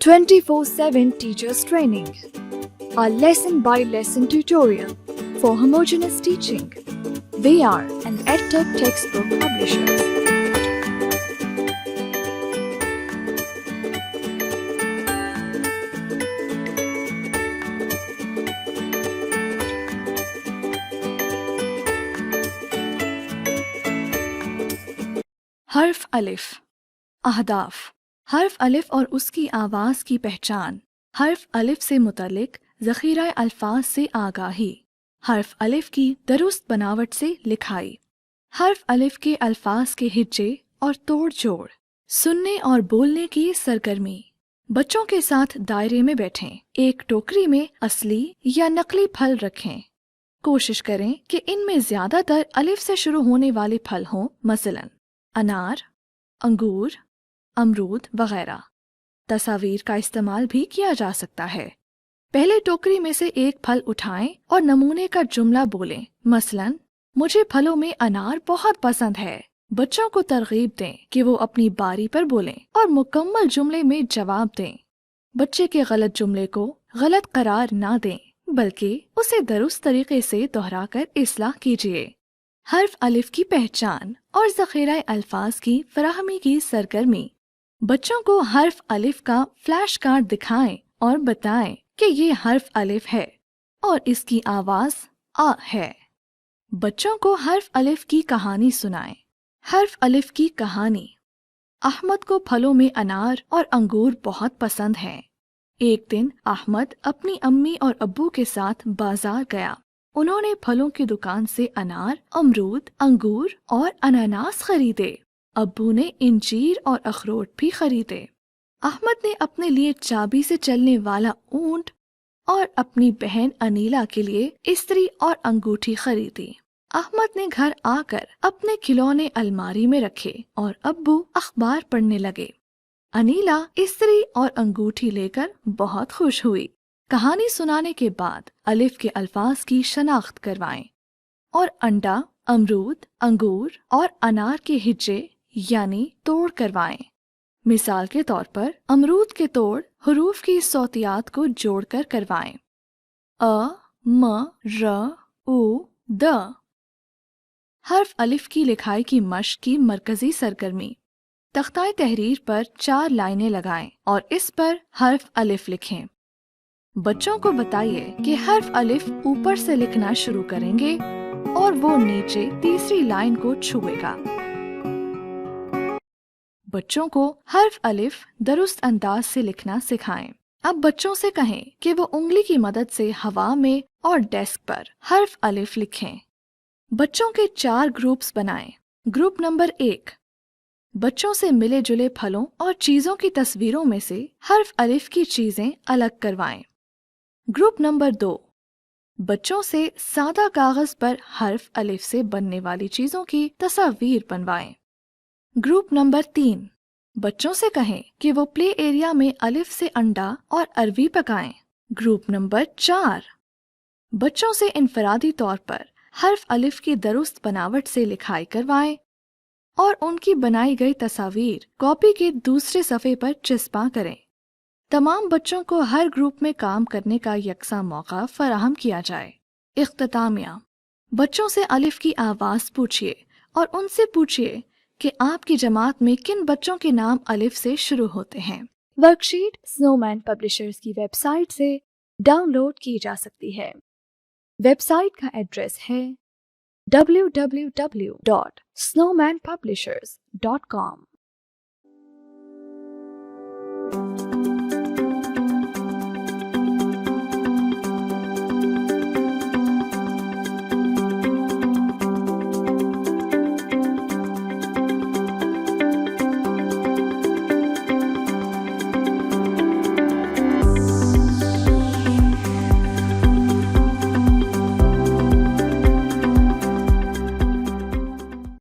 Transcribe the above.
24/7 Teachers Training, our lesson-by-lesson tutorial for homogeneous teaching. We are an EdTech textbook publisher. حرف الف. اہداف. حرف الف اور اس کی آواز کی پہچان. حرف الف سے متعلق ذخیرہ الفاظ سے آگاہی. حرف الف کی درست بناوٹ سے لکھائی. حرف الف کے الفاظ کے ہجے اور توڑ جوڑ. سننے اور بولنے کی سرگرمی. بچوں کے ساتھ دائرے میں بیٹھیں. ایک ٹوکری میں اصلی یا نقلی پھل رکھیں. کوشش کریں کہ ان میں زیادہ تر الف سے شروع ہونے والے پھل ہوں، مثلاً انار، انگور، امرود وغیرہ. تصاویر کا استعمال بھی کیا جا سکتا ہے. پہلے ٹوکری میں سے ایک پھل اٹھائیں اور نمونے کا جملہ بولیں، مثلاً مجھے پھلوں میں انار بہت پسند ہے. بچوں کو ترغیب دیں کہ وہ اپنی باری پر بولیں اور مکمل جملے میں جواب دیں. بچے کے غلط جملے کو غلط قرار نہ دیں بلکہ اسے درست طریقے سے دہرا کر اصلاح کیجیے. حرف الف کی پہچان اور ذخیرہ الفاظ کی فراہمی کی سرگرمی. بچوں کو حرف الف کا فلیش کارڈ دکھائیں اور بتائیں کہ یہ حرف الف ہے اور اس کی آواز آ ہے. بچوں کو حرف الف کی کہانی سنائیں. حرف الف کی کہانی. احمد کو پھلوں میں انار اور انگور بہت پسند ہیں. ایک دن احمد اپنی امی اور ابو کے ساتھ بازار گیا. انہوں نے پھلوں کی دکان سے انار، امرود، انگور اور اناناس خریدے. ابو نے انجیر اور اخروٹ بھی خریدے. احمد نے اپنے لیے چابی سے چلنے والا اونٹ اور اپنی بہن انیلا کے لیے استری اور انگوٹھی خریدی. احمد نے گھر آ کر اپنے کھلونے الماری میں رکھے اور ابو اخبار پڑھنے لگے. انیلا استری اور انگوٹھی لے کر بہت خوش ہوئی. کہانی سنانے کے بعد الف کے الفاظ کی شناخت کروائیں اور انڈا، امرود، انگور اور انار کے ہجے یعنی توڑ کروائیں. مثال کے طور پر امرود کے توڑ حروف کی صوتیات کو جوڑ کر کروائیں. ا، م، ر، او، د. حرف الف کی لکھائی کی مشق کی مرکزی سرگرمی. تختہ تحریر پر 4 لائنیں لگائیں اور اس پر حرف الف لکھیں. بچوں کو بتائیے کہ حرف الف اوپر سے لکھنا شروع کریں گے اور وہ نیچے تیسری لائن کو چھوئے گا. بچوں کو حرف الف درست انداز سے لکھنا سکھائیں. اب بچوں سے کہیں کہ وہ انگلی کی مدد سے ہوا میں اور ڈیسک پر حرف الف لکھیں. بچوں کے 4 گروپس بنائیں. گروپ نمبر 1، بچوں سے ملے جلے پھلوں اور چیزوں کی تصویروں میں سے حرف الف کی چیزیں الگ کروائیں. گروپ نمبر 2، بچوں سے سادہ کاغذ پر حرف الف سے بننے والی چیزوں کی تصاویر بنوائیں. گروپ نمبر 3، بچوں سے کہیں کہ وہ پلے ایریا میں الف سے انڈا اور اروی پکائیں. گروپ نمبر 4، بچوں سے انفرادی طور پر حرف الف کی درست بناوٹ سے لکھائی کروائیں اور ان کی بنائی گئی تصاویر کاپی کے دوسرے صفحے پر چسپاں کریں. تمام بچوں کو ہر گروپ میں کام کرنے کا یکساں موقع فراہم کیا جائے. اختتامیہ. بچوں سے الف کی آواز پوچھیے اور ان سے پوچھیے کہ آپ کی جماعت میں کن بچوں کے نام الف سے شروع ہوتے ہیں. ورک شیٹ سنو مین پبلشرز کی ویب سائٹ سے ڈاؤن لوڈ کی جا سکتی ہے. ویب سائٹ کا ایڈریس ہے www.snowmanpublishers.com